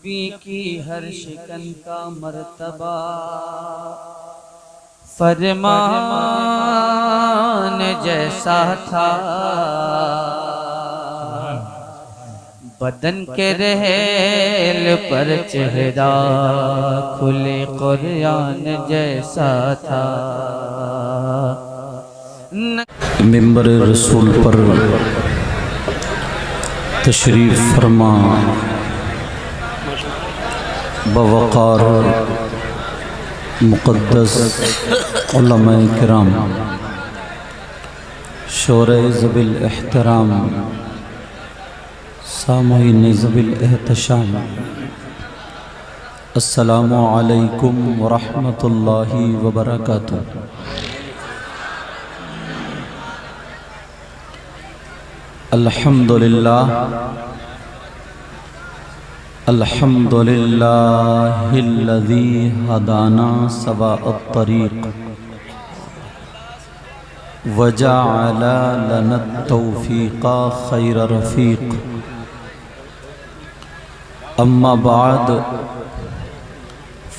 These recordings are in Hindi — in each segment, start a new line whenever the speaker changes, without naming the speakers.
नबी की हर शिकन का मर्तबा फरमान जैसा था। बदन के रहेल पर चेहरा खुले कुरान जैसा था।
मिंबर रसूल पर तशरीफ़ फरमा बवक़ार मुक़द्दस उलमाए किराम शोरे ज़बिल एहतराम सामईन ज़बिल एहतशाम अस्सलामु अलैकुम व रहमतुल्लाहि व बरकातुहू। अल्हम्दुलिल्लाह अल्हम्दुलिल्लाहिल्लज़ी हदाना सवाअत तरीक़ वजअल लना तौफ़ीक़ा खैर रफ़ीक़। अम्मा बाद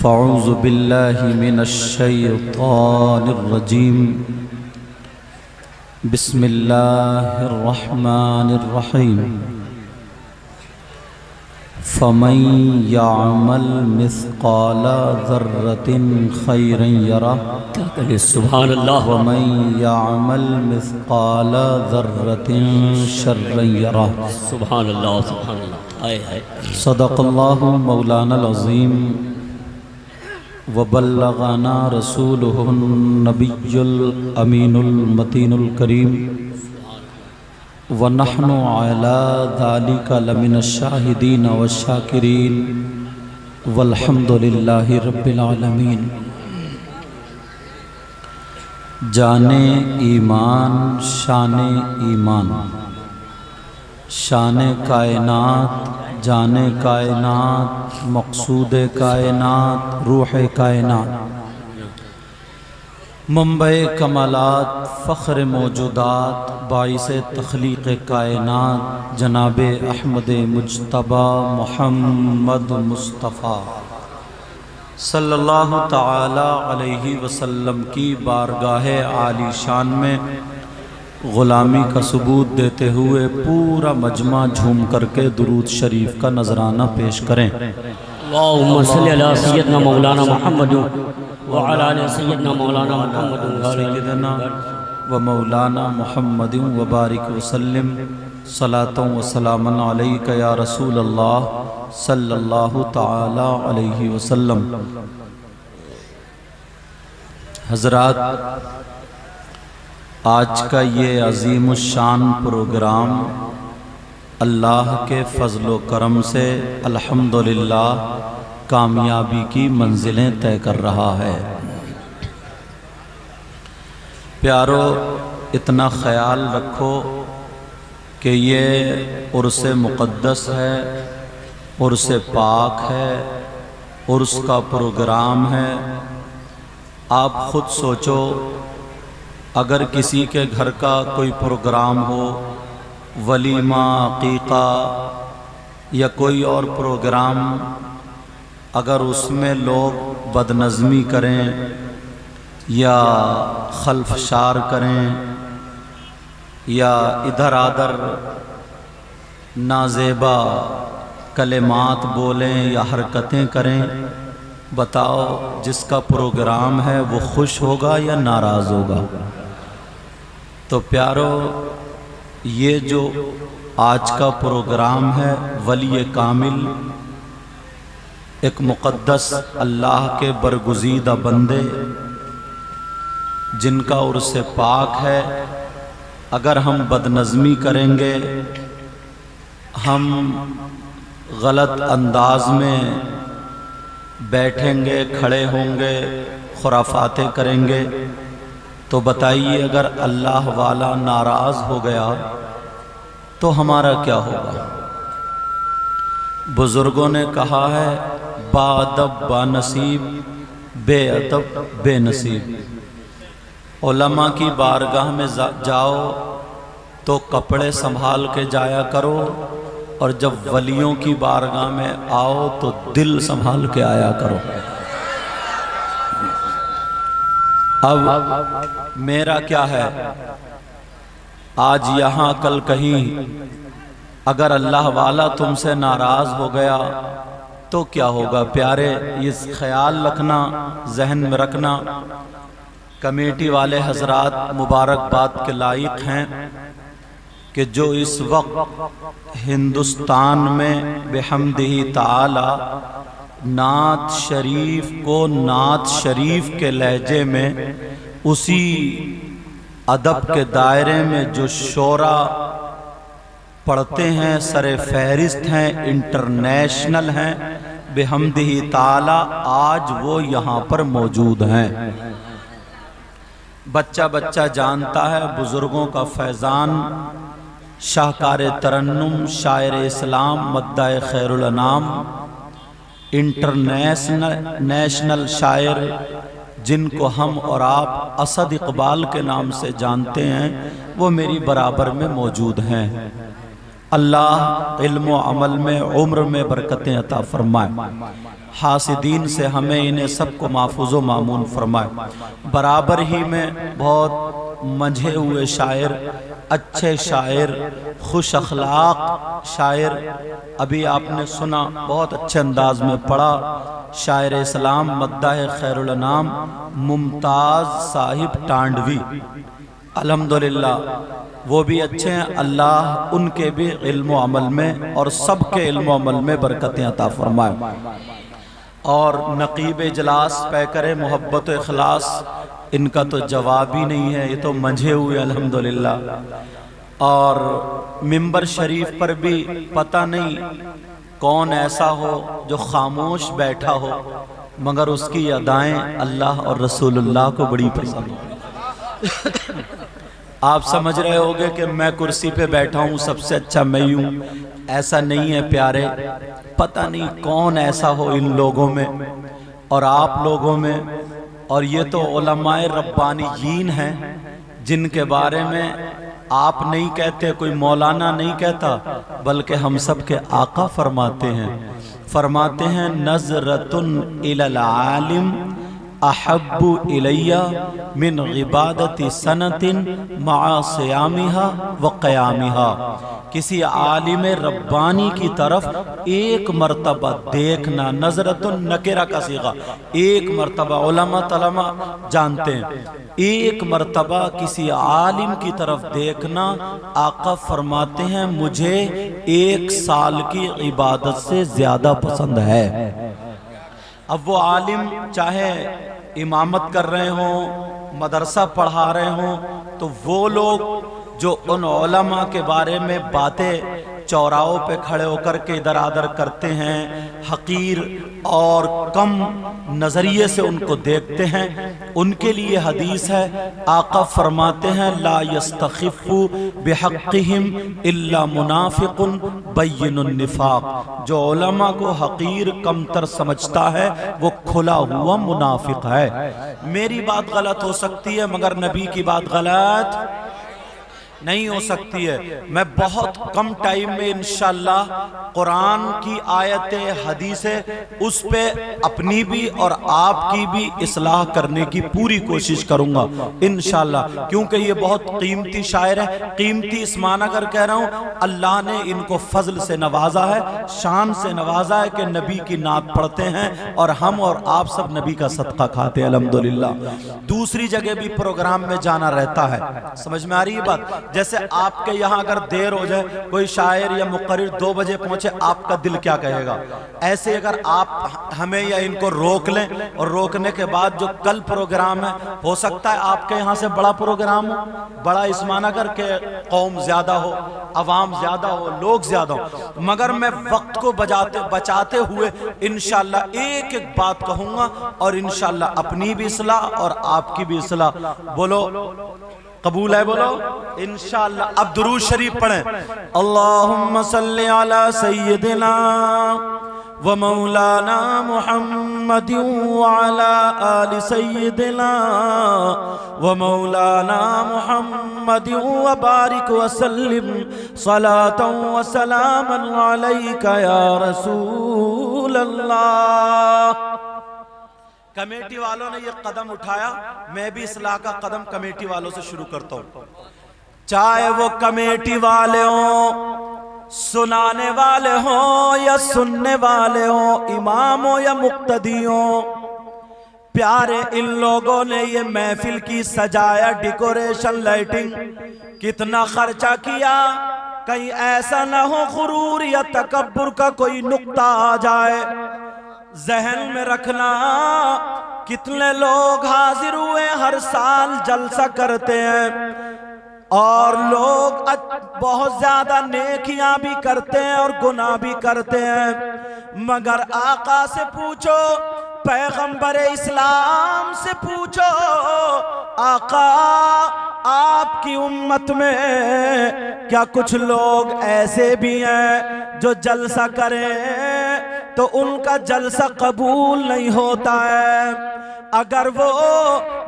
फ़अऊज़ु बिल्लाहि मिनश शैतानिर रजीम। बिस्मिल्लाहिर्रहमानिर्रहीम। फ़मन यअमल मिस्क़ाल ज़र्रतिन खैरन यरह।
क्या कहे सुभान अल्लाह।
वमन यअमल मिस्क़ाल ज़र्रतिन शर्रन यरह।
सुभान अल्लाह सुभान अल्लाह। आए हाय।
सदक़ल्लाहु मौलानल अज़ीम व बल्लग़ना रसूलुहुन नबियुल अमीनुल मतीनुल करीम व नहनु अला ज़ालिका लमिनश शाहिदीन व शाकिरीन वल्हम्दुलिल्लाहि रब्बिल आलमीन। जाने ईमान शाने ईमान शाने कायनात जाने कायनात मक़सूद कायनात रूह कायनात मंबे कमालात फ़ख्र मौजूदात बाइसे तख़लीक़ कायनात जनाब अहमद मुज्तबा मुहम्मद मुस्तफ़ा सल्लल्लाहु ताला अलैहि वसल्लम की बारगाह आली शान में ग़ुलामी का सबूत देते हुए पूरा मजमा झूम करके दुरूद शरीफ का नजराना पेश करें।
अल्लाहुम्मा सल्लि अला सय्यदना मौलाना मुहम्मद व अला आलि सय्यदना मौलाना मुहम्मद
सय्यदना व मौलाना मुहम्मद व बारिक वसल्लम सलातों व सलामन अलैका या रसूल अल्लाह सल्लल्लाहु ताला अलैहि वसल्लम। हज़रात, आज का ये अज़ीमुश्शान प्रोग्राम अल्लाह के फ़ज़्ल व करम से अल्हम्दुलिल्लाह कामयाबी की मंजिलें तय कर रहा है। प्यारो, इतना ख़याल रखो कि ये उर्स मुक़द्दस है, उर्स पाक है, उर्स का प्रोग्राम है। आप ख़ुद सोचो, अगर किसी के घर का कोई प्रोग्राम हो, वलीमा, अक़ीक़ा या कोई और प्रोग्राम, अगर उसमें लोग बदनज़मी करें या खल्फशार करें या इधर आधर नाज़ेबा कलेमात बोलें या हरकतें करें, बताओ जिसका प्रोग्राम है वो खुश होगा या नाराज़ होगा? तो प्यारो, ये जो आज का प्रोग्राम है, वली कामिल, एक मुक़द्दस अल्लाह के बरगुज़ीदा बंदे जिनका उर्स पाक है, अगर हम बदनज़मी करेंगे, हम गलत अंदाज में बैठेंगे, खड़े होंगे, खुराफातें करेंगे, तो बताइए अगर अल्लाह वाला नाराज़ हो गया तो हमारा क्या होगा? बुज़ुर्गों ने कहा है, बाअदब बानसीब बेअदब बेनसीब। उलमा की बारगाह में जाओ तो कपड़े संभाल के जाया करो, और जब वलियों की बारगाह में आओ तो दिल संभाल के आया करो। अब मेरा क्या है, आज यहाँ कल कहीं अगर अल्लाह वाला तुमसे नाराज हो गया तो क्या होगा प्यारे, इस ख्याल रखना, जहन में रखना। कमेटी वाले हजरात मुबारकबाद के लायक हैं कि जो इस वक्त हिंदुस्तान में बेहम्दिही ताला नात शरीफ को नात शरीफ के लहजे में उसी अदब के दायरे में जो शोरा पढ़ते हैं, सरे फहरिस्त हैं, इंटरनेशनल हैं, बेहम्दिही ताला आज वो यहाँ पर मौजूद हैं। बच्चा बच्चा जानता है बुजुर्गों का फैज़ान, शाहकार तरन्नुम, शायर इस्लाम, मद्दाए खैरुल अनाम, इंटरनेशनल शायर जिनको हम और आप असद इकबाल के नाम से जानते हैं, वो मेरी बराबर में मौजूद हैं। अल्लाह इल्म व अमल में उम्र में बरकतें अता फरमाए, हासिदीन से हमें इन्हें सबको महफूज़ व मामून फरमाए। बराबर ही में बहुत मंझे हुए शायर, अच्छे शायर, खुश अखलाक शायर, अभी आपने सुना, बहुत अच्छे अंदाज में पढ़ा, शायर इस्लाम मद्दाह खैरुल अनाम मुमताज़ साहिब टांडवी, अल्हम्दुलिल्लाह वो भी अच्छे हैं। अल्लाह उनके भी इल्म व अमल में और सबके इल्म व अमल में बरकतें अता फरमाए। और नकीब इजलास पैकर मोहब्बत व इखलास, इनका तो जवाब ही नहीं है, ये तो मंझे हुए अल्हम्दुलिल्लाह। और मिंबर शरीफ पर भी पता नहीं कौन ऐसा हो जो खामोश बैठा हो, मगर उसकी अदाएं अल्लाह और रसूलुल्लाह को बड़ी पसंद हो। आप समझ रहे होंगे कि मैं कुर्सी पे बैठा हूँ, सबसे अच्छा मैं ही हूँ, ऐसा नहीं है प्यारे। पता नहीं कौन ऐसा हो इन लोगों में और आप लोगों में, और ये तो उलमाए रब्बानीयीन हैं जिनके बारे में आप नहीं कहते, कोई मौलाना नहीं कहता, बल्कि हम सब के आका फरमाते हैं नज़रतुन इलल आलिम अहब्बु इलैया मिन इबादती सनतिन मआ सियामिहा व क़यामिहा। किसी आलिम रब्बानी की तरफ एक मरतबा देखना, नज़रतुन नकेरा का सीगा, एक मरतबा, उलमा तलमा जानते हैं, एक मरतबा किसी आलिम की तरफ देखना, आका फरमाते हैं मुझे 1 साल की इबादत से ज़्यादा पसंद है। अब वो आलिम चाहे इमामत कर रहे हों, मदरसा पढ़ा रहे हों, तो वो लोग जो उन उलमा के बारे में बातें चौराहों पे खड़े होकर के इधर आदर करते हैं, हकीर और कम नज़रिए से उनको देखते हैं, उनके लिए हदीस है, आका फरमाते हैं ला यस्तखिफ़ु बिहक़्क़िहिम इल्ला मुनाफ़िक़ुन बय्यिनुन निफ़ाक़। जो उलमा को हकीर कमतर समझता है वो खुला हुआ मुनाफिक है। मेरी बात गलत हो सकती है मगर नबी की बात गलत नहीं हो सकती है। मैं बहुत कम टाइम में इंशाअल्लाह कुरान की आयतें, हदीसें, उस पे अपनी भी और आपकी भी इस्लाह करने की पूरी कोशिश करूंगा इंशाअल्लाह, क्योंकि ये बहुत कीमती शायर है। कीमती इस माना कर कह रहा हूँ, अल्लाह ने इनको फजल से नवाजा है, शान से नवाजा है कि नबी की नात पढ़ते हैं और हम और आप सब नबी का सदका खाते हैं अल्हम्दुलिल्लाह। दूसरी जगह भी प्रोग्राम में जाना रहता है, समझ में आ रही है बात। जैसे आपके यहाँ अगर देर हो जाए, कोई शायर या मुक़र्रिर 2 बजे पहुंचे, आपका दिल क्या कहेगा। ऐसे अगर आप हमें या इनको रोक लें और रोकने के बाद जो कल प्रोग्राम है, हो सकता है आपके यहाँ से बड़ा प्रोग्राम हो, बड़ा इसमाना करके कौम ज्यादा हो, अवाम ज्यादा हो, लोग ज्यादा हो, मगर मैं वक्त को बचाते हुए इंशाअल्लाह एक एक बात कहूंगा और इंशाअल्लाह अपनी भी इस्लाह और आपकी भी इस्लाह। बोलो कबूल है, बोलो इंशाअल्लाह। अब दुरूद शरीफ पढ़ें, अल्लाहुम्मा सल्ली अला सय्यिदिना व मौलाना मुहम्मद व अला आलि सय्यिदिना व मौलाना मुहम्मद व बारिक व सल्लिम सलातन व सलामन अलैका या रसूल अल्लाह। कमेटी वालों ने यह कदम उठाया, मैं भी इस्लाह का कदम कमेटी वालों से शुरू करता हूं। चाहे वो कमेटी वाले हों, सुनाने वाले हों या सुनने वाले हों, इमाम हो या मुक्तदी हो, प्यारे इन लोगों ने ये महफिल की सजाया, डेकोरेशन, लाइटिंग, कितना खर्चा किया। कहीं ऐसा ना हो गुरूर या तकब्बुर का कोई नुक्ता आ जाए। जहन में रखना, कितने लोग हाजिर हुए, हर साल जलसा करते हैं और लोग बहुत ज्यादा नेकियां भी करते हैं और गुनाह भी करते हैं, मगर आका से पूछो, पैगंबर इस्लाम से पूछो, आका आपकी उम्मत में क्या कुछ लोग ऐसे भी हैं जो जलसा करें तो उनका जलसा कबूल नहीं होता है। अगर वो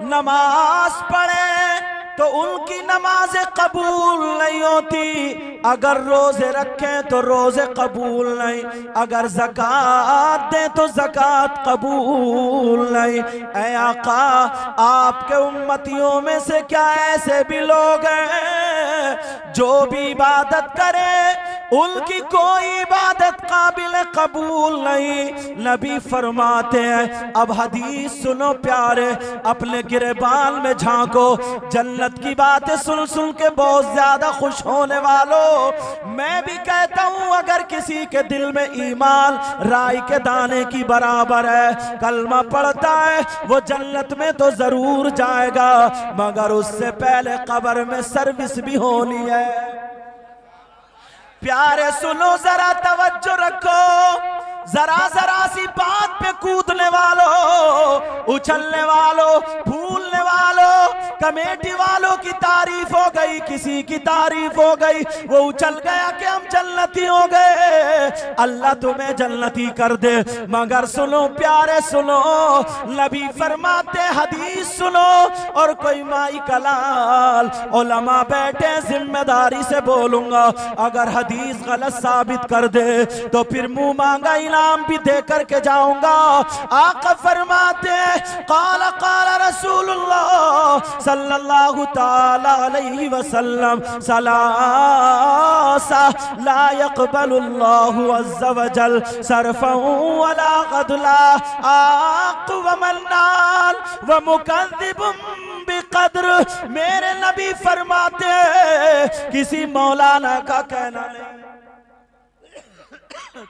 नमाज पढ़े तो उनकी नमाजें कबूल नहीं होती, अगर रोजे रखें तो रोजे कबूल नहीं, अगर ज़कात दें तो ज़कात कबूल नहीं। ऐ आका, आपके उम्मतियों में से क्या ऐसे भी लोग हैं जो भी इबादत करे उनकी कोई इबादत काबिल कबूल नहीं। नबी फरमाते हैं, अब हदीस सुनो प्यारे, अपने गिरेबान में झांको, जन्नत की बातें सुन सुन के बहुत ज्यादा खुश होने वालों, मैं भी कहता हूं अगर किसी के दिल में ईमान राई के दाने की बराबर है, कलमा पढ़ता है, वो जन्नत में तो जरूर जाएगा, मगर उससे पहले कब्र में सर्विस भी होनी है। प्यारे सुनो, जरा तवज्जो रखो, जरा जरा सी बात पे कूदने वालों, उछलने वालों, भूलने वालों, कमेटी वालों की तारीफ हो गई, किसी की तारीफ हो गई, वो उछल गया कि हम जन्नती हो गए, अल्लाह तुम्हें जन्नती कर दे। मगर सुनो प्यारे सुनो, नबी फरमाते, हदीस सुनो, और कोई माई कलाल उलमा बैठे, जिम्मेदारी से बोलूंगा, अगर हदीस गलत साबित कर दे तो फिर मुंह मांगा इनाम भी दे करके जाऊंगा। आका फरमाते, काला काला रसूलुल्लाह सल्लल्लाहु ताला अलैहि वसल्लम, सलासा ला यक़बलुल्लाहु अज़्ज़ा वजल सरफ़न वला ग़दला, आक़ व मन्नान व मुकज़्ज़िबुन बिक़द्र। मेरे नबी फरमाते, किसी मौलाना का कहना नहीं,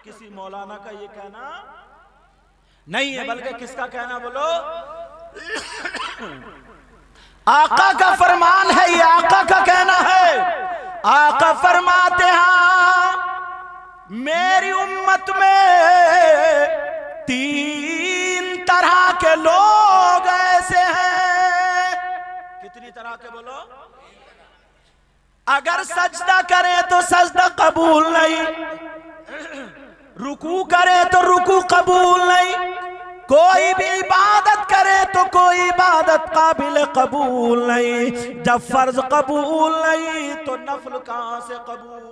किसी मौलाना का ये कहना नहीं है, बल्कि किसका कहना बोलो, आका का फरमान है, ये आका का कहना है। आका फरमाते हैं, मेरी उम्मत में 3 तरह के लोग ऐसे हैं। कितनी तरह के बोलो? अगर सजदा करे तो सजदा कबूल नहीं, रुकू करे तो रुकू कबूल नहीं, कोई भी इबादत करे तो कोई इबादत काबिल कबूल नहीं। जब फर्ज कबूल नहीं तो नफल कहां से कबूल।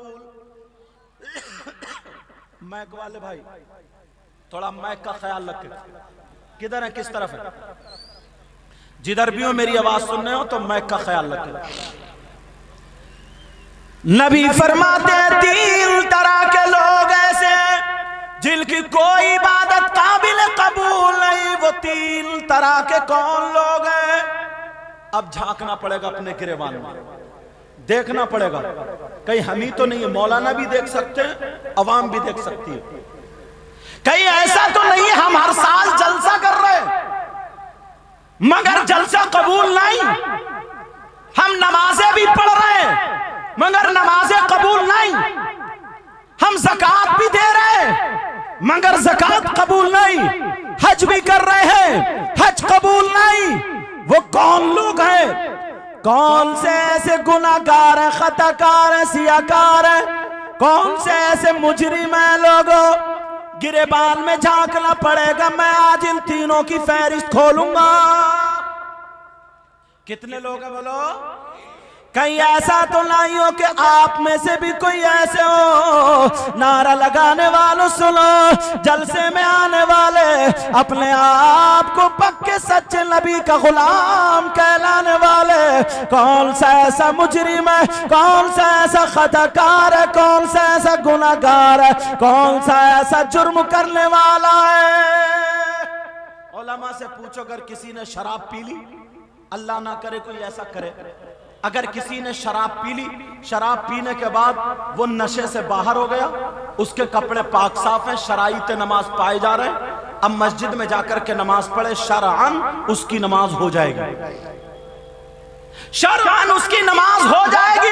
मैक वाले भाई थोड़ा मैक का ख्याल रखें, किधर है, किस तरफ है, जिधर भी हो मेरी आवाज सुन रहे हो तो मैक का ख्याल रखें। नबी फरमाते हैं, 3 तरह के लोग ऐसे हैं जिनकी कोई इबादत काबिल कबूल नहीं। वो 3 तरह के कौन लोग हैं? अब झांकना पड़ेगा अपने गिरेबान में, देखना पड़ेगा, कहीं हम ही तो नहीं है, मौलाना भी देख सकते हैं, अवाम भी देख सकती है, कहीं ऐसा तो नहीं है हम हर साल जलसा कर रहे हैं मगर जलसा कबूल नहीं, हम नमाजें भी पढ़ रहे हैं मगर नमाजें कबूल नहीं, हम ज़कात भी दे रहे हैं मगर ज़कात कबूल नहीं, हज भी कर रहे हैं, हज कबूल नहीं। वो कौन लोग हैं? कौन से ऐसे गुनाहगार हैं, खताकार हैं, सियाकार हैं? कौन से ऐसे मुजरिम हैं लोगों?
गिरेबान में झांकना पड़ेगा। मैं आज इन तीनों की फहरिस्त खोलूंगा। कितने लोग हैं बोलो? कहीं ऐसा तो नहीं हो कि आप में से भी कोई ऐसे हो। नारा लगाने वालों सुनो, जलसे में आने वाले अपने आप को पक्के सच्चे नबी का गुलाम कहलाने वाले, कौन सा ऐसा मुजरिम है, कौन सा ऐसा खताकार है, कौन सा ऐसा गुनाहगार है, कौन सा ऐसा जुर्म करने वाला है? उलमा से पूछो, अगर किसी ने शराब पी ली, अल्लाह ना करे कोई ऐसा करे, अगर किसी ने शराब पी ली, शराब पीने के बाद वो नशे से बाहर हो गया, उसके कपड़े पाक साफ हैं, शराइत नमाज पाए जा रहे हैं, अब मस्जिद में जाकर के नमाज पढ़े, शरअन उसकी नमाज हो जाएगी, शरअन उसकी नमाज हो जाएगी,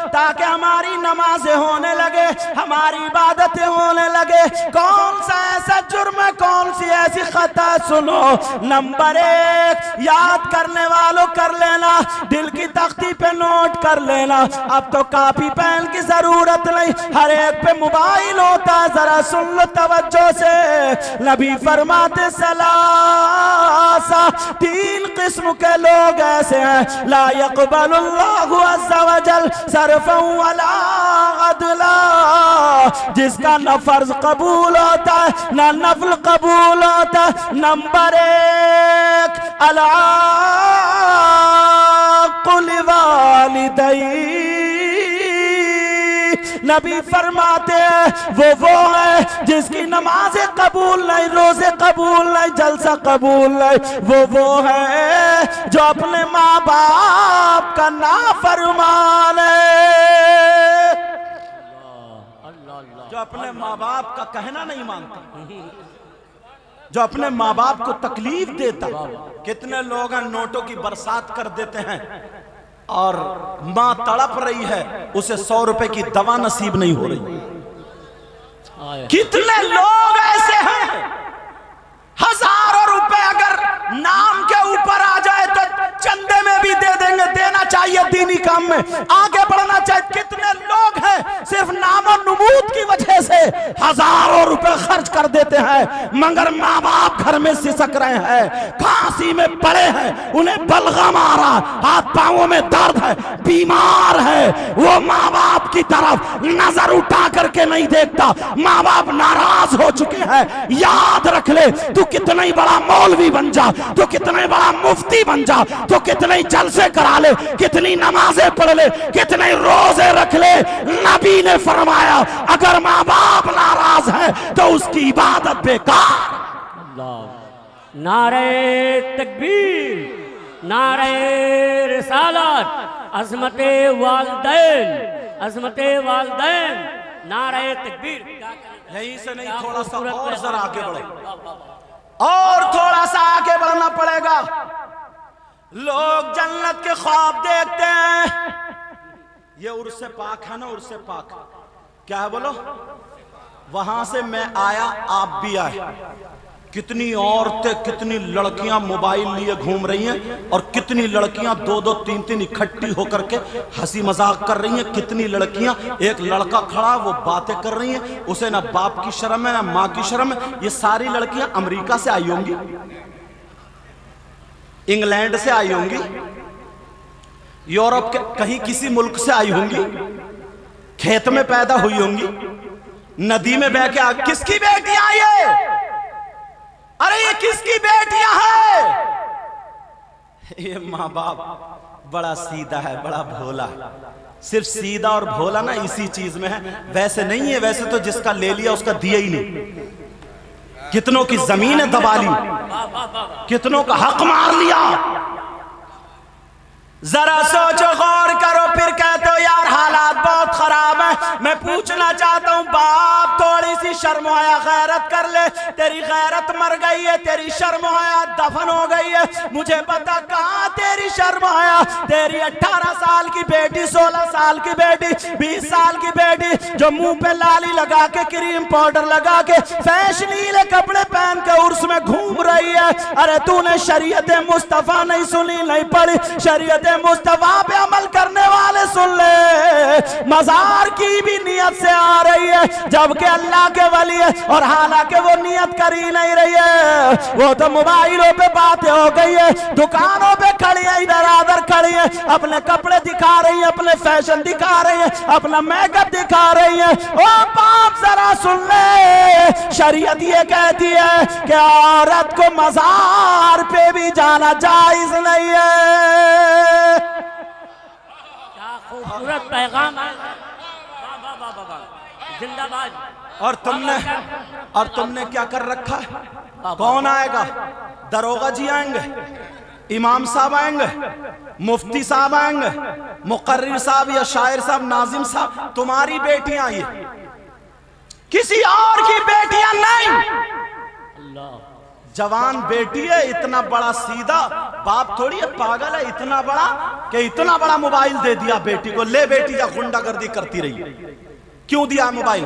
ताकि हमारी नमाजें होने लगे, हमारी इबादतें होने लगे। कौन सा ऐसा जुर्म है, कौन सी ऐसी खता? सुनो, नंबर 1 याद करने वालों कर लेना, दिल की तख्ती पे नोट कर लेना। अब तो कॉपी पेन की जरूरत नहीं, हर एक पे मोबाइल होता है। जरा सुन लो तवज्जो से, नबी फरमाते सलासा, 3 किस्म के लोग ऐसे हैं, ला यक़बलुल्लाहु अज़्ज़ा वजल सरफ़ा वला अदला, जिसका न फर्ज कबूल होता है न नफल कबूल होता है। नंबर 1 अल-आक़ुल वालिदैन, नबी फरमाते हैं वो है जिसकी नमाजें कबूल नहीं, रोजे कबूल नहीं, जलसा कबूल नहीं। वो है जो अपने माँ बाप का नाफरमान है, जो अपने माँ बाप का कहना नहीं मानता, जो अपने माँ बाप को तकलीफ देता। कितने लोग हैं नोटों की बरसात कर देते हैं और मां तड़प रही है, उसे 100 रुपए की दवा नसीब नहीं हो रही। कितने लोग ऐसे हैं, हजारों रुपए अगर नाम के ऊपर आ जाए तो चंदे में भी दे देंगे। देना चाहिए दीनी काम में, आगे बढ़ना चाहिए। कितने लोग हैं सिर्फ नाम और नमूद की वजह से हजारों रुपए खर्च कर देते हैं, मगर माँ बाप घर में सिसक रहे हैं, खांसी में पड़े हैं, उन्हें बलगम आ रहा, हाथ पांवों में दर्द है, बीमार है। वो माँ बाप की तरफ नजर उठा करके नहीं देखता, माँ बाप नाराज हो चुके हैं। याद रख ले, तू कितना ही बड़ा मौलवी बन जा, तू कितना ही बड़ा मुफ्ती बन जा, तू कितने जलसे करा ले, कितनी नमाजें पढ़ ले, कितने रोजे रख ले, नबी ने फरमाया अगर माँ बाप नाराज है तो उसकी इबादत बेकार।
नारे तकबीर, नारे रिसालत, अज़मते वालिदैन, अज़मते वालिदैन, नारे तकबीर।
यहीं से नहीं, थोड़ा सा और जरा आगे बढ़ो, और थोड़ा सा आगे बढ़ना पड़ेगा। लोग जन्नत के ख्वाब देखते हैं, ये उर्से पाक है ना, उर्से पाक क्या है बोलो? वहां से मैं आया, आप भी आए। कितनी औरतें, कितनी लड़कियां मोबाइल लिए घूम रही हैं, और कितनी लड़कियां 2-2, 3-3 इकट्ठी होकर के हंसी मजाक कर रही हैं। कितनी लड़कियां, एक लड़का खड़ा वो बातें कर रही हैं, उसे ना बाप की शर्म है ना माँ की शर्म है। ये सारी लड़कियां अमेरिका से आई होंगी, इंग्लैंड से आई होंगी, यूरोप के कहीं किसी मुल्क से आई होंगी, खेत में पैदा हुई होंगी, नदी में बह के किसकी बेटियां ये? अरे ये किसकी बेटियां हैं? ये माँ बाप बड़ा सीधा है, बड़ा भोला है। सिर्फ सीधा और भोला ना इसी चीज में है, वैसे नहीं है। वैसे तो जिसका ले लिया उसका दिया ही नहीं। कितनों की जमीनें दबा ली, कितनों का हक मार लिया। जरा सोचो, गौर करो, फिर कहते हो यार हालात बहुत खराब है। मैं पूछना चाहता हूँ बाप, थोड़ी सी शर्म हया गैरत कर ले। तेरी गैरत मर गई है, तेरी शर्म हया दफन हो गई है। मुझे बता कहाँ तेरी शर्म हया? तेरी 18 साल की बेटी, 16 साल की बेटी, 20 साल की बेटी जो मुंह पे लाली लगा के, क्रीम पाउडर लगा के, फैशनीले कपड़े पहन के उर्स में घूम रही है। अरे तूने शरीयत मुस्तफा नहीं सुनी, नहीं पढ़ी। शरीयत मुस्तफा पे अमल करने वाले सुन ले। मजार की भी नियत से आ रही है, जबकि अल्लाह के वली है और हालांकि वो नियत कर ही नहीं रही है। वो तो मोबाइलों पे बातें हो गई है, दुकानों पे खड़ी है, इधर उधर खड़ी है, अपने कपड़े दिखा रही है, अपने फैशन दिखा रही है, अपना मेकअप दिखा रही है। ओ बाप जरा सुन ले, शरीयत ये कहती है कि औरत को मजार पे भी जाना जायज नहीं है।
क्या खूबसूरत पैगाम है, जिंदाबाद। और तुमने क्या कर रखा है? कौन आएगा? दरोगा जी आएंगे, इमाम साहब आएंगे, मुफ्ती साहब आएंगे, मुकर्रिर साहब या शायर साहब, नाजिम साहब, तुम्हारी बेटियां ये, किसी और की बेटियां नहीं। जवान बेटी है, इतना बड़ा सीधा बाप थोड़ी है, पागल है इतना बड़ा कि इतना बड़ा मोबाइल दे दिया बेटी को, ले बेटी या गुंडागर्दी करती रही। क्यों दिया मोबाइल?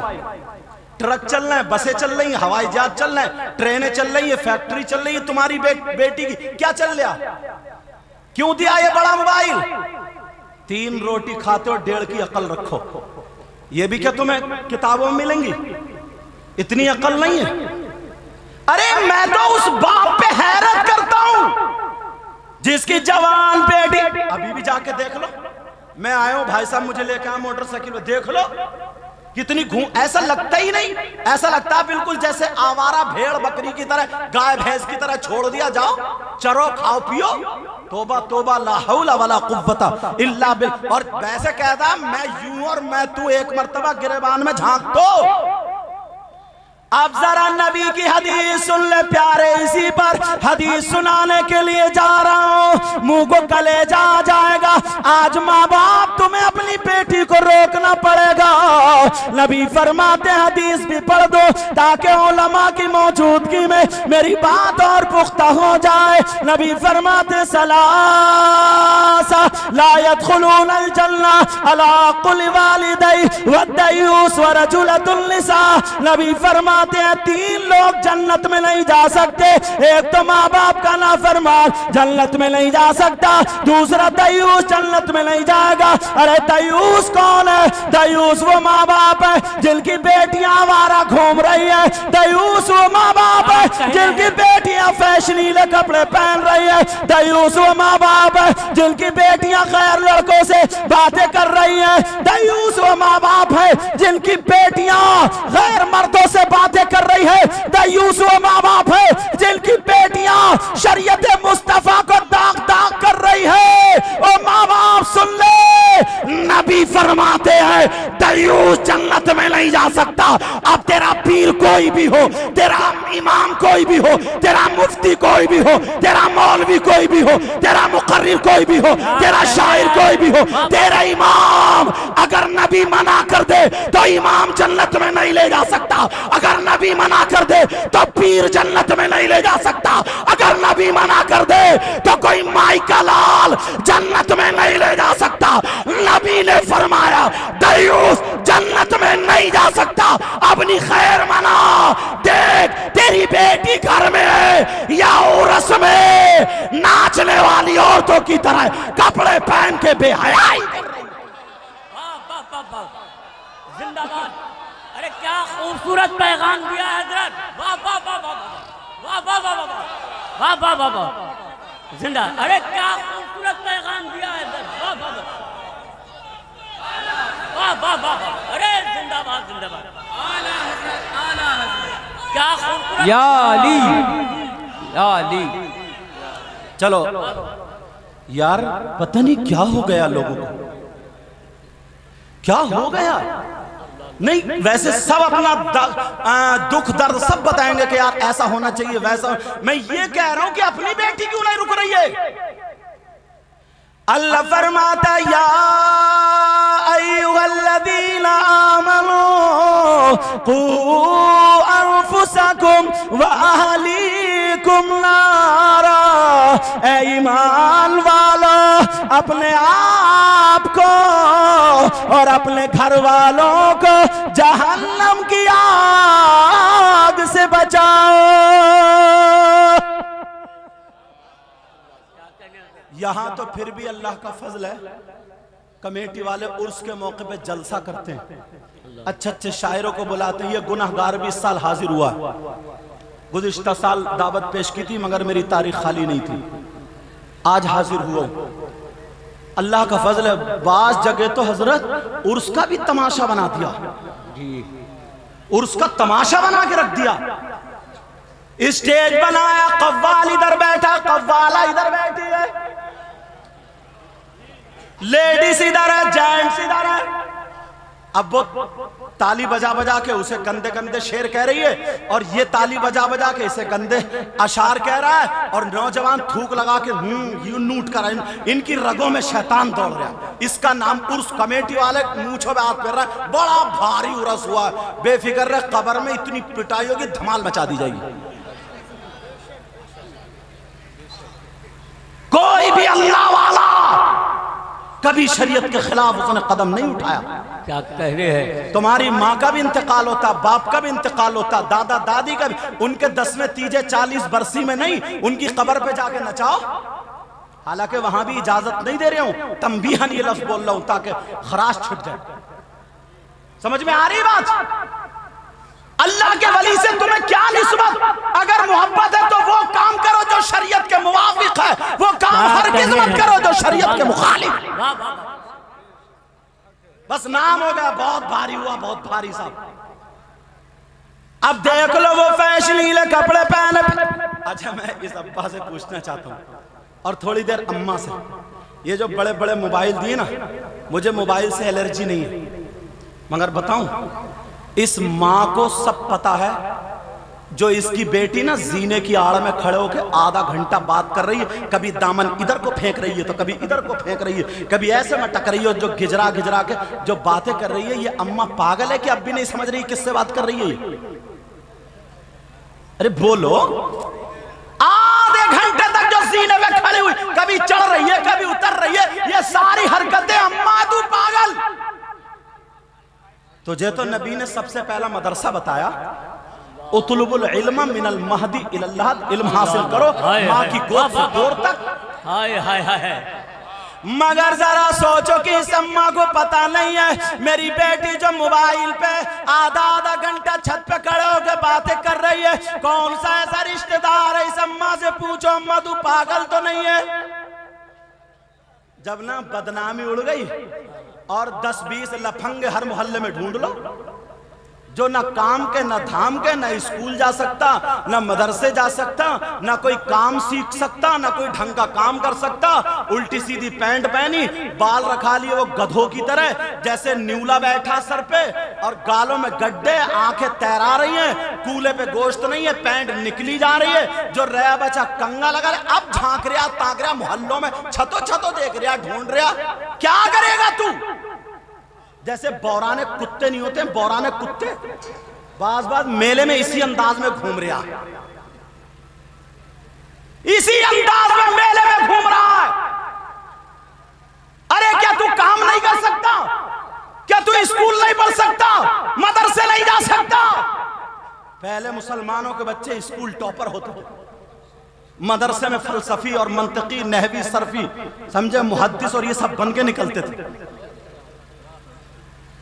ट्रक चल रहे हैं, बसें चल रही हैं, हवाई जहाज चल रहे हैं, ट्रेनें चल रही है, फैक्ट्री चल रही है, तुम्हारी बेटी की क्या चल रहा? क्यों दिया ये बड़ा मोबाइल? 3 रोटी खाते हो, 1.5 की अकल रखो। ये भी क्या तुम्हें किताबों में मिलेंगी? इतनी अकल नहीं है। अरे मैं तो उस बाप पे हैरत करता हूं जिसकी जवान बेटी, अभी भी जाके देख लो, मैं आया हूं भाई साहब, मुझे लेकर आया मोटरसाइकिल पे, देख लो कितनी ऐसा लगता ही नहीं, ऐसा लगता है बिल्कुल जैसे आवारा भेड़ बकरी की तरह, गाय भैंस की तरह छोड़ दिया, जाओ चरो खाओ पियो। तोबा तोबा, ला हौला वला कुव्वता इल्ला बिल्लाह। और वैसे कहता मैं यूं और मैं तू, एक मर्तबा गिरेबान में झांक तो। अब जरा नबी की हदीस सुन ले प्यारे, इसी पर हदीस सुनाने के लिए जा रहा हूं, मुंह को कलेजा आ जाएगा। आज माँ बाप तुम्हें अपनी बेटी को रोकना पड़ेगा। नबी फरमाते हदीस भी पढ़ दो ताकि उलमा की मौजूदगी में मेरी बात और पुख्ता हो जाए। नबी फरमाते सलासा ला यदखुलूनल जन्नह अला कुल्लि वालिदै वद्दयूस व रजुलतुन निसा। नबी फरमा 3 लोग जन्नत में नहीं जा सकते। एक तो माँ बाप का नाफरमान जन्नत में नहीं जा सकता, दूसरा दयूस जन्नत में नहीं जाएगा। अरे दयूस कौन है? दयूस वो माँ बाप है जिनकी बेटियां आवारा घूम रही है। दयूस वो माँ बाप है जिनकी बेटियां फैशनीले कपड़े पहन रही है। दयूस वो माँ बाप है जिनकी बेटियां गैर लड़कों से बातें कर रही है। दयूस वो माँ बाप है जिनकी बेटियां गैर मर्दों से बातें कर रही है। दयूस वो माँ बाप है जिनकी बेटियां शरीयत मुस्तफा को दाग दाग कर रही है। ओ माँ बाप सुन ले, नबी फरमाते हैं दयूस जन्नत में नहीं जा सकता। अब तेरा पीर कोई भी हो, तेरा इमाम कोई भी हो, तेरा मुफ्ती कोई भी हो, तेरा मौलवी कोई भी हो, तेरा मुकर्रिर कोई भी हो, तेरा शायर कोई भी हो, तेरा इमाम अगर नबी मना कर दे तो इमाम जन्नत में नहीं ले जा सकता। अगर नबी मना कर दे तो पीर जन्नत में नहीं ले जा सकता। अगर नबी मना कर दे तो कोई माई का लाल जन्नत में नहीं ले जा सकता। नबी ने फरमाया दयूस जन्नत में नहीं जा सकता। अपनी खैर मना, देख तेरी बेटी घर में है या उर्स में नाचने वाली औरतों की तरह कपड़े पहन के बेहयाई कर रही। जिंदाबाद। अरे क्या खूबसूरत पैगाम दिया है हजरत। वाह वाह वाह वाह वाह वाह वाह वाह वाह वाह वाह जिंदा। अरे क्या खूबसूरत पैगाम दिया है हजरत। वाह वाह वाह वाह वाह वाह। अरे जिंदाबाद जिंदाबाद। आला हजरत आला हजरत। क्या खूबसूरत।
या अली या अली।
चलो यार, पता नहीं क्या हो गया लोगों को, क्या हो गया। नहीं वैसे सब अपना दुख दर्द सब बताएंगे कि यार ऐसा होना चाहिए वैसा। मैं ये कह रहा हूं कि अपनी बेटी क्यों नहीं रुक रही है। अल्लाह फरमाता या अय्युहल्लज़ीना आमनू कू अनफुसकुम व अहलीकुम नारा। ए ईमान वालो, अपने आप को और अपने घर वालों को जहन्नम की आग से बचाओ। यहां तो फिर भी अल्लाह का फजल है,
कमेटी वाले उर्स के मौके पे जलसा करते हैं, अच्छे अच्छे शायरों को बुलाते हैं। ये गुनाहगार भी इस साल हाजिर हुआ। गुज़िश्ता साल दावत पेश की थी मगर मेरी तारीख खाली नहीं थी, आज हाजिर हुआ। अल्लाह का फजल है, बाज जगह तो हजरत उर्स का भी तमाशा बना दिया, उर्स का तमाशा बना के रख दिया। स्टेज बनाया, कव्वाल इधर बैठा, कव्वाला इधर बैठी है, लेडीज इधर है, जेंट्स इधर है। अब वो ताली बजा बजा के उसे गंदे गंदे शेर कह रही है और ये ताली बजा बजा के इसे गंदे अशार कह रहा है, और नौजवान थूक लगा के यू नूट कर रहा है। इनकी रगों में शैतान दौड़ रहा है। इसका नाम उर्स। कमेटी वाले मूंछों पे हाथ फेर रहा है, बड़ा भारी उर्स हुआ है। बेफिक्र रहे, कब्र में इतनी पिटाई होगी, धमाल मचा दी जाएगी। कोई भी अल्लाह वाला कभी शरीयत के खिलाफ उसने कदम नहीं उठाया।
क्या कह रहे हैं?
तुम्हारी माँ का भी इंतकाल होता, बाप का भी इंतकाल होता, दादा दादी का भी, उनके 10वें तीजे 40 बरसी में नहीं, उनकी कब्र पे जाके नचाओ। हालांकि वहां भी इजाजत नहीं दे रहे हूं, तंबीहन ये लफ्ज बोल रहा हूं ताकि खराश छुट जाए। समझ में आ रही बात? अल्लाह के वली से तुम्हें क्या निस्बत? अगर मोहब्बत है तो वो काम करो जो शरीयत के मुवाफिक है, वो काम हरगिज़ मत करो जो शरीयत के मुखालिफ। बस नाम हो गया, बहुत भारी हुआ, बहुत भारी साहब। अब देख लो वो फैशनीले कपड़े पहने। अच्छा, मैं इस अब्बा से पूछना चाहता हूँ और थोड़ी देर अम्मा से, ये जो बड़े बड़े मोबाइल दिए ना, मुझे मोबाइल से एलर्जी नहीं है, मगर बताऊं, इस माँ को सब पता है जो इसकी बेटी ना जीने की आड़ में खड़े होकर आधा घंटा बात कर रही है, कभी दामन इधर को फेंक रही है तो कभी इधर को फेंक रही है, कभी ऐसे में टक रही है, जो गिजरा गिजरा के जो बातें कर रही है। ये अम्मा पागल है कि अब भी नहीं समझ रही किससे बात कर रही है? अरे बोलो। आधे घंटे तक जो जीने में खड़ी हुई, कभी चढ़ रही है कभी उतर रही है, ये सारी हरकतें अम्मा तू पागल। तुझे तो नबी ने सबसे पहला मदरसा बताया, उतलुबुल इल्म मिनल महदी इलल लहद, इल्म हासिल करो माँ की गोद से गोर तक।
हाय हाय हाय।
मगर जरा सोचो कि इस अम्मा को पता नहीं है मेरी बेटी जो मोबाइल पे आधा आधा घंटा छत पे खड़े होकर बातें कर रही है, कौन सा ऐसा रिश्तेदार है? इस अम्मा से पूछो, अम्मा तू पागल तो नहीं है? जब ना बदनामी उड़ गई और 10-20 लफंगे हर मोहल्ले में ढूंढ लो, जो ना काम के ना धाम के, ना स्कूल जा सकता, ना मदरसे जा सकता, ना कोई काम सीख सकता, ना कोई ढंग का काम कर सकता, उल्टी सीधी पैंट पहनी, बाल रखा लिए वो गधों की तरह, जैसे न्यूला बैठा सर पे और गालों में गड्ढे, आंखें तैरा रही हैं, कूले पे गोश्त नहीं है, पैंट निकली जा रही है, जो रहा बचा कंगा लगा रहा, अब झांक रहा ताक रहा, मोहल्लों में छतो छतो देख रहा, ढूंढ रहा। क्या करेगा तू? जैसे बौराने कुत्ते नहीं होते, बौराने कुत्ते बाज बाज मेले में इसी अंदाज में घूम रहा, इसी अंदाज में मेले में घूम रहा है। अरे क्या तू काम नहीं कर सकता? क्या तू स्कूल नहीं पढ़ सकता? मदरसे नहीं जा सकता? पहले मुसलमानों के बच्चे स्कूल टॉपर होते, मदरसे में फलसफी और मंतकी, नहवी, सरफी, समझे, मुहद्दिस और ये सब बन के निकलते थे।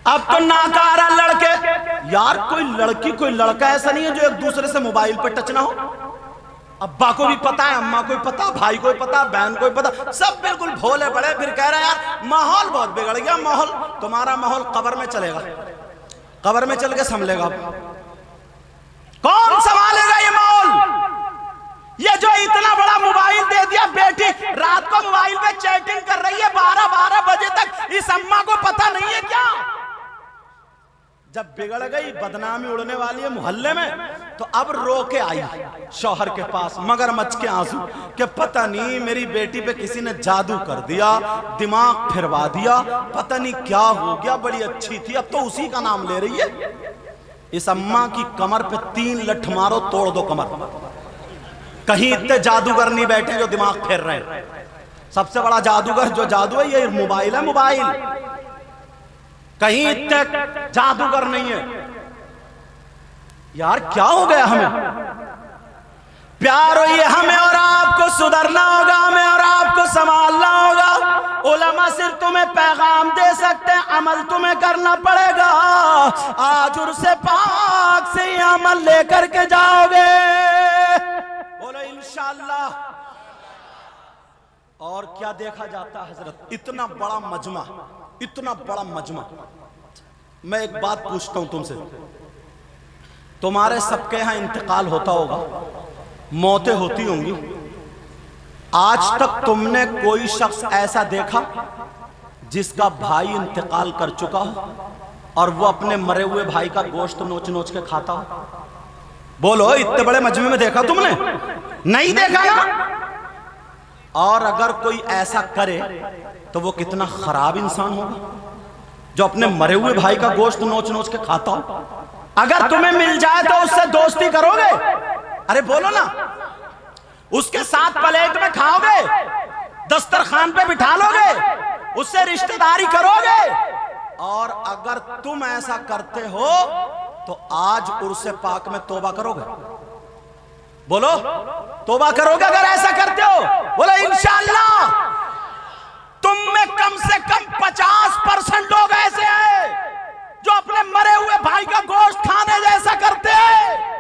अब तो नाकारा लड़के, यार कोई लड़की कोई लड़का ऐसा नहीं है जो एक दूसरे से मोबाइल पर टच ना हो। अब्बा को भी पता है, अम्मा को भी पता, भाई को भी पता, बहन को भी पता, सब बिल्कुल भोले बड़े। फिर कह रहे हैं यार माहौल बहुत बिगड़ गया। माहौल तुम्हारा माहौल कब्र में चलेगा, कब्र में चल के संभलेगा। कौन संभालेगा ये माहौल? ये जो इतना बड़ा मोबाइल दे दिया, बेटी रात को मोबाइल पे चैटिंग कर रही है 12-12 बजे तक, इस अम्मा को पता नहीं है क्या? जब बिगड़ गई, बदनामी उड़ने वाली है मोहल्ले में, तो अब रो के आई शौहर के पास, मगरमच्छ के आंसू, कि पता नहीं मेरी बेटी पे किसी ने जादू कर दिया, दिमाग फिरवा दिया, पता नहीं क्या हो गया, बड़ी अच्छी थी, अब तो उसी का नाम ले रही है। इस अम्मा की कमर पे 3 लठ मारो, तोड़ दो कमर। कहीं इतने जादूगर नहीं बैठे जो दिमाग फेर रहे हैं। सबसे बड़ा जादूगर जो जादू है ये मोबाइल है, मोबाइल। कहीं इतने जादूगर नहीं है। यार क्या हो गया हमें? प्यार ये हमें और आपको सुधरना होगा, हमें और आपको संभालना होगा। उलमा सिर्फ तुम्हें पैगाम दे सकते हैं, अमल तुम्हें करना पड़ेगा। आज उर्से पाक से ये अमल लेकर के जाओगे, बोलो इंशाअल्लाह। और क्या देखा जाता है हजरत, इतना बड़ा मजमा, इतना बड़ा मजमा। मैं एक बात पूछता हूं तुमसे, तुम्हारे सबके यहां इंतकाल होता होगा, मौतें होती होंगी। आज तक तुमने कोई शख्स ऐसा देखा जिसका भाई इंतकाल कर चुका हो और वो अपने मरे हुए भाई का गोश्त नोच नोच के खाता हो? बोलो, इतने बड़े मजमे में देखा तुमने? नहीं देखा ना। और अगर कोई ऐसा करे तो वो कितना खराब इंसान होगा जो अपने मरे हुए भाई का गोश्त नोच नोच के खाता हो। अगर तुम्हें मिल जाए तो उससे दोस्ती करोगे? अरे बोलो ना, उसके साथ प्लेट में खाओगे, दस्तरखान पे बिठा लोगे, उससे रिश्तेदारी करोगे? और अगर तुम ऐसा करते हो तो आज उर्से पाक में तौबा करोगे? बोलो, तौबा करोगे अगर ऐसा करते हो? बोलो इंशाअल्लाह। तुम में कम से कम 50% लोग ऐसे हैं जो अपने मरे हुए भाई का गोश्त खाने जैसा करते हैं।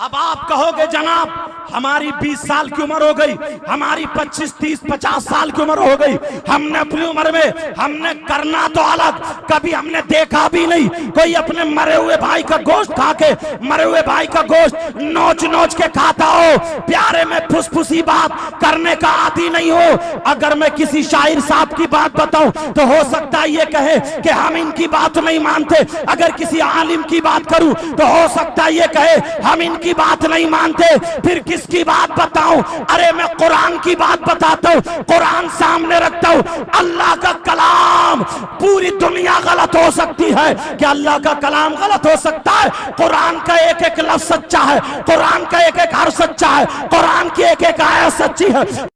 अब आप कहोगे जनाब हमारी 20 साल की उम्र हो गई, हमारी 25, 30, 50 साल की उम्र हो गई, हमने अपनी उम्र में हमने करना तो अलग, कभी हमने देखा भी नहीं कोई अपने मरे हुए भाई का गोश्त खा के, मरे हुए भाई का गोश्त नोच नोच के खाता हो। प्यारे में फुसफुसी बात करने का आदी नहीं हो। अगर मैं किसी शायर साहब की बात बताऊं तो हो सकता है ये कहे कि हम इनकी बात नहीं मानते। अगर किसी आलिम की बात करूं तो हो सकता है ये कहे हम इनकी बात नहीं मानते। फिर किसकी बात बताऊं? अरे मैं कुरान की बात बताता हूं, कुरान सामने रखता हूं। अल्लाह का कलाम, पूरी दुनिया गलत हो सकती है, क्या अल्लाह का कलाम गलत हो सकता है? कुरान का एक एक लफ्ज सच्चा है, कुरान का एक एक हर्फ सच्चा है, कुरान की एक एक आयत सच्ची है।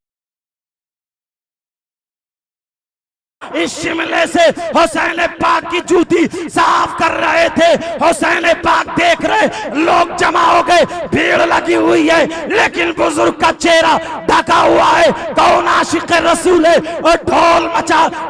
इस शिमले से हुसैन पाक की जूती साफ कर रहे थे, हुसैन पाक देख रहे, लोग जमा हो गए, भीड़ लगी हुई है, लेकिन बुजुर्ग का चेहरा ढका हुआ है। कौन आशिक रसूल है? और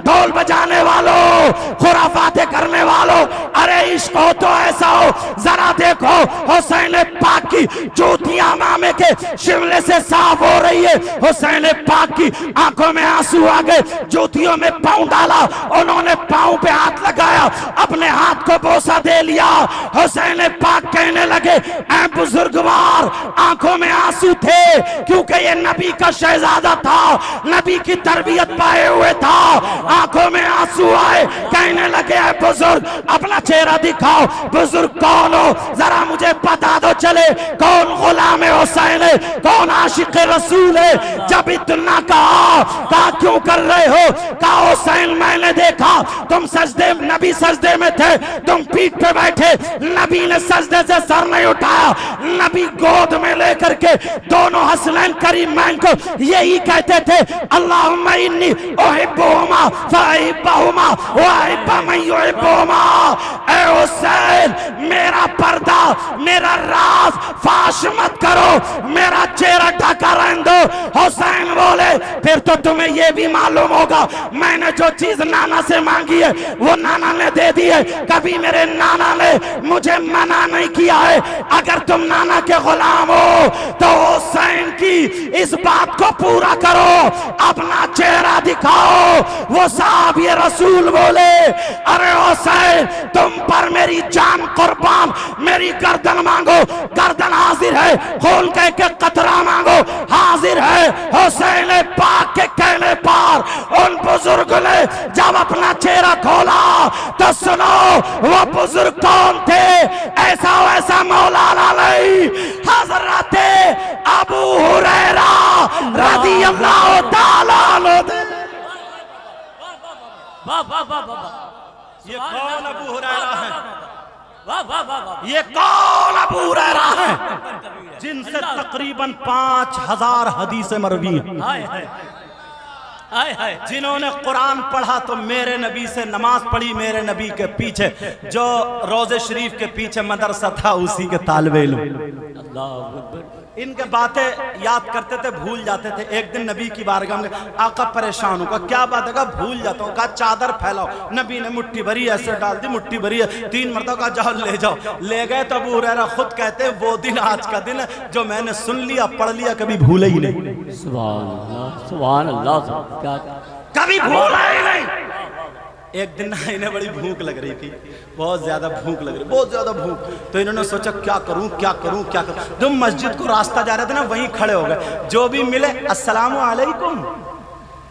ढोल बजाने वालों, खुराफाते करने वालों, अरे इश्क हो तो ऐसा हो, जरा देखो हुसैन पाक की जूतियां मामे के शिमले से साफ हो रही है। हुसैन पाक की आंखों में आंसू आ गए, जूतियों में पांव डाला, उन्होंने पांव पे हाथ लगाया, अपने हाथ को बोसा दे लिया। हुसैन पाक कहने लगे, ऐ बुजुर्गवार, आंखों में आंसू थे क्योंकि ये नबी का शहजादा था, नबी की तरबियत पाए हुए था, आंखों में आंसू आए। कहने लगे, ऐ बुजुर्ग अपना चेहरा दिखाओ, बुजुर्ग कौन हो जरा मुझे बता दो, चले कौन गुलाम हुसैन है, कौन आशिक रसूल है? जब इतना कहा क्यों कर रहे हो? कहा हुसैन मैंने देखा तुम सजदे, नबी सजदे में थे, तुम पीठ पे बैठे, नबी ने सजदे से सर नहीं उठाया, नबी गोद में लेकर के दोनों हसनैन करीमैन को यही कहते थे, अल्लाहुम्मा इन्नी उहिब्बुहुमा फअहिब्बहुमा व अहिब्बा मन युहिब्बुहुमा। ऐ हुसैन मेरा पर्दा, मेरा राज फाश मत करो, मेरा चेहरा ढका रहने दो। हुसैन बोले, फिर तो तुम्हें यह भी मालूम होगा मैंने जो चीज नाना से मांगी है वो नाना ने दे दी है, कभी मेरे नाना ने मुझे मना नहीं किया है। अगर तुम नाना के गुलाम हो तो हुसैन की इस बात को पूरा करो, अपना चेहरा दिखाओ। वो साहब ये रसूल बोले, अरे हुसैन तुम पर मेरी जान कुर्बान, मेरी गर्दन मांगो, गर्दन हाजिर है, खून का एक कतरा मांगो, हाजिर है। हुसैन पाक के कहने पर उन बुजुर्ग ने जब अपना चेहरा खोला तो सुनो वो बुजुर्ग कौन थे? ऐसा वैसा मौलाना नहीं, हजरत अबू हुरैरा रज़ियल्लाहु ताला अन्हु। ये कौन अबू हुरैरा है? ये कौन अबू हुरैरा है जिनसे तकरीबन 5000 हदीसें मरवी हैं, जिन्होंने कुरान पढ़ा तो मेरे नबी से नमाज पढ़ी, मेरे नबी के पीछे जो रोजे शरीफ के पीछे मदरसा था उसी के तालिबे इल्म। इनके बातें याद करते थे, भूल जाते थे। एक दिन नबी की बारगाह में आका परेशान होगा, क्या बात है? कहा भूल जाता हूँ। कहा चादर फैलाओ। नबी ने मुट्ठी भरी ऐसे डाल दी, मुट्ठी भरी है 3 मरतबा। कहा जाओ ले जाओ। ले गए तो अबू हुरैरा खुद कहते हैं वो दिन आज का दिन है जो मैंने सुन लिया, पढ़ लिया, कभी भूले ही नहीं।
सुभान अल्लाह, क्या
कभी भूला ही नहीं। एक दिन ना इन्हें बड़ी भूख लग रही थी, बहुत ज्यादा भूख लग रही, बहुत ज्यादा भूख। तो इन्होंने सोचा क्या करूं क्या करूं क्या करूं। जब मस्जिद को रास्ता जा रहे थे ना, वहीं खड़े हो गए। जो भी मिले अस्सलामु अलैकुम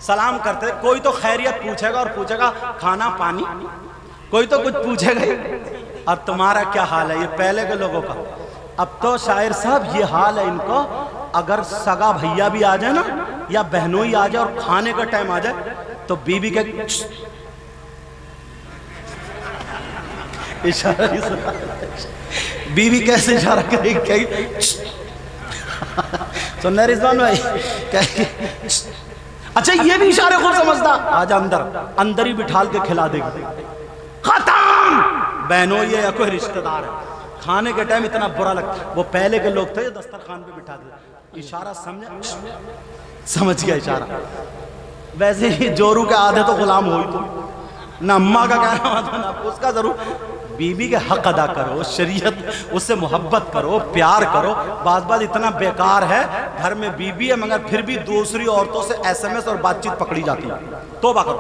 सलाम करते। कोई तो खैरियत पूछेगा और पूछेगा खाना पानी, कोई तो कुछ पूछेगा ही। और तुम्हारा क्या हाल है? ये पहले के लोगों का। अब तो शायर साहब ये हाल है इनको, अगर सगा भैया भी आ जाए ना या बहनों ही आ जाए और खाने का टाइम आ जाए तो बीबी के इशारा, बीवी कैसे इशारा करेगी? सुन रिजवान भाई, अच्छा ये भी इशारे को समझता। आज अंदर अंदर ही बिठाल के खिला देगी, खत्म। बहनों ये या कोई रिश्तेदार है, खाने के टाइम इतना बुरा लगता। वो पहले के लोग थे दस्तरखान पे बिठा दे, इशारा समझ गया इशारा। वैसे ही जोरू के आधे तो गुलाम हो ही, तो ना अम्मा का कहना होता ना उसका। जरूर बीबी के हक अदा करो, शरीयत उससे मोहब्बत करो, प्यार करो। बात इतना बेकार है, घर में बीबी है मगर फिर भी दूसरी औरतों से SMS और बातचीत पकड़ी जाती है। तौबा करो।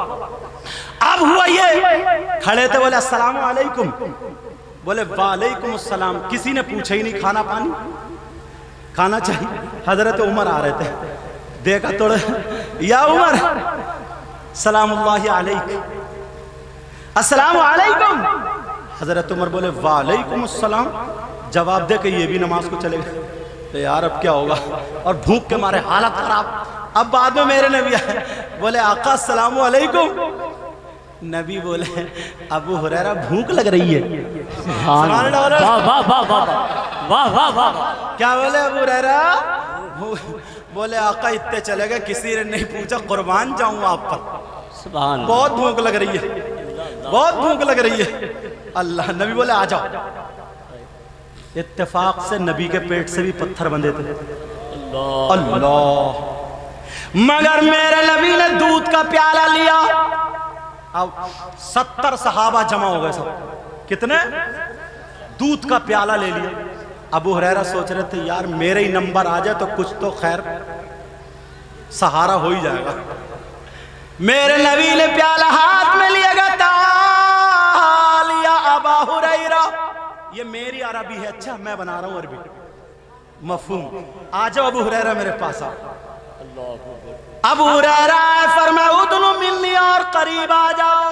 अब हुआ ये, खड़े थे, बोले अस्सलामु अलैकुम, बोले वालेकुम अस्सलाम। किसी ने पूछा ही नहीं खाना पानी, खाना चाहिए। हजरत उमर आ रहे थे, देखा थोड़े, या उमर सलामुल्लाहि अलैक, अस्सलामु अलैकुम। हजरत उमर बोले वालेकुम अस्सलाम। जवाब दे के ये भी नमाज को चले गए। तो यार अब क्या होगा, और भूख के मारे हालत खराब। अब बाद में मेरे नबी आए, बोले आका अस्सलामु अलैकुम। नबी बोले अबू हुरैरा भूख लग रही है। क्या बोले अबू हुरैरा? बोले आका इतने चले गए, किसी ने नहीं पूछा, कुर्बान जाऊं आप पर। बहुत भूख लग रही है, बहुत भूख लग रही है। अल्लाह, नबी बोले आ जाओ। इत्तेफाक से नबी के पेट से भी पत्थर बंधे थे। अल्लाह, मगर मेरे नबी ने दूध का प्याला लिया। अब 70 सहाबा जमा हो गए सब। कितने? दूध का प्याला ले लिया। अबू हुरैरा सोच रहे थे यार मेरे ही नंबर आ जाए तो कुछ तो खैर सहारा हो ही जाएगा। मेरे नबी ने प्याला हाथ में लिया, अबा हुरैरा, ये मेरी अरबी है, अच्छा मैं बना रहा हूं अरबी, मफहूम। आ जाओ अबू हुरैरा मेरे पास आओ। अबू हुरैरा फरमाया उदनु मिलनी, और करीब आ जाओ।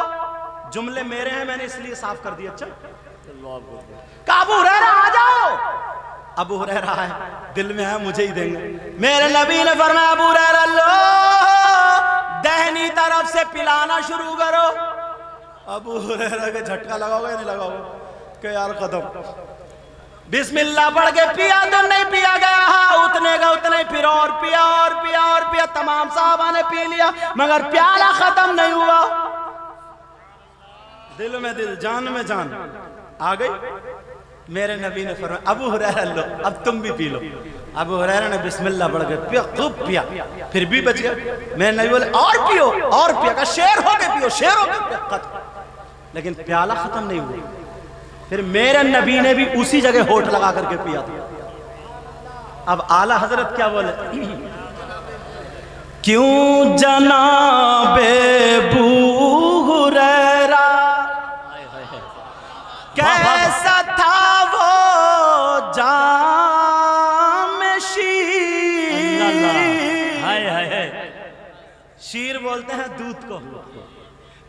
जुमले मेरे हैं, मैंने इसलिए साफ कर दिया। अच्छा अबू हुरैरा आ जाओ। अबू हुरैरा है, दिल में है मुझे ही देंगे। मेरे नबी ने फरमाया अबू हुरैरा लो, दाहिनी तरफ से पिलाना शुरू करो। अबू हुरैरा के झटका लगाओगे नहीं लगाओगे? कि यार कदम बिस्मिल्लाह पढ़ के पिया तो नहीं पिया गया, हाँ उतने का उतने, फिर और पिया और पिया और पिया। तमाम साहबा ने पी लिया मगर प्याला खत्म नहीं हुआ। दिल में दिल, जान में जान आ गई। मेरे नबी ने फरमाया अबू हुरैरा लो, अब तुम भी पी लो। अबू हुरैरा ने बिस्मिल्लाह पढ़ के पिया, खूब पिया, फिर भी बच गया। मेरे नबी बोले और पियो और पिया, का शेर हो के पियो, शेर हो के पिया, लेकिन प्याला खत्म नहीं हुआ। फिर मेरे नबी ने भी उसी जगह होठ लगा करके पिया था। अब आला हजरत क्या बोले? क्यों जनाबे अबू हुरैरा कैसा था वो जाम शीर। शीर बोलते हैं दूध को।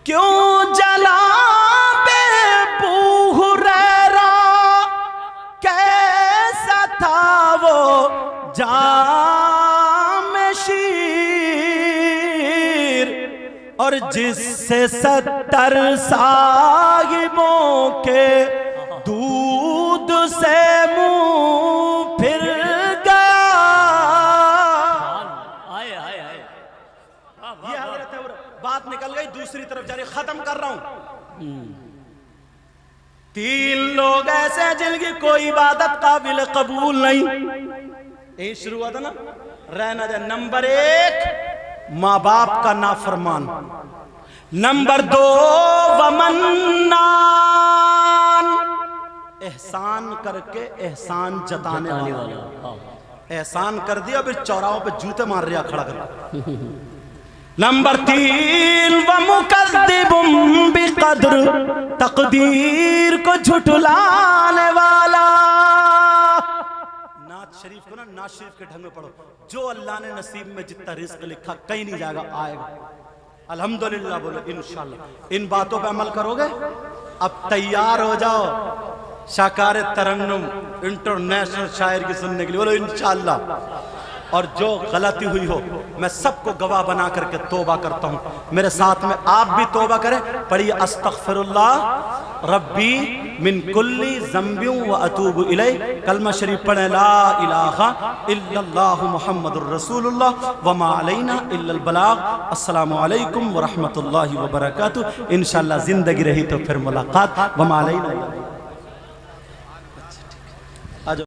क्यों जनाबे अबू हुरैरा कैसा था वो जाम शीर, और जिससे 70 साहिबों के दूध से मुंह फिर गया। ये हजरत है, बात निकल गई दूसरी तरफ जा रही, खत्म कर रहा हूं। 3 लोग ऐसे हैं जिनकी कोई इबादत काबिल कबूल नहीं। यही शुरू हुआ था ना, रहना जाए। नंबर 1 माँ बाप का नाफरमान। नंबर 2 वमन्नान, एहसान करके एहसान जताने वाला। एहसान कर दिया फिर चौराहों पे जूते मार रहा खड़ा कर। नंबर 3 वमुकद्दिबुम बिक़द्र, तकदीर को झुठलाने वाला। नात शरीफ को ना नात शरीफ के ढंग में पढ़ो। जो अल्लाह ने नसीब में जितना रिस्क लिखा कहीं नहीं जाएगा, आएगा। अल्हम्दुलिल्लाह बोलो, इंशाल्लाह। इन बातों पे अमल करोगे, अब तैयार हो जाओ शाकार तरन्नुम इंटरनेशनल शायर की सुनने के लिए, बोलो इंशाल्लाह। और जो गलती हुई हो मैं सबको गवाह बना करके तौबा करता हूं, मेरे साथ में आप भी तौबा करें। पढ़िए अस्तगफिरुल्लाह रब्बी मिन कुल्ली ज़ंबिन व अतूबु इलैह। कलमा शरीफ पढ़ें, ला इलाहा इल्लल्लाहु मुहम्मदुर रसूलुल्लाह व मा अलैना इल्लल बलाग। अस्सलामु अलैकुम व रहमतुल्लाहि व बरकातुहू। इंशाअल्लाह जिंदगी रही तो फिर मुलाकात। व मा अलैना।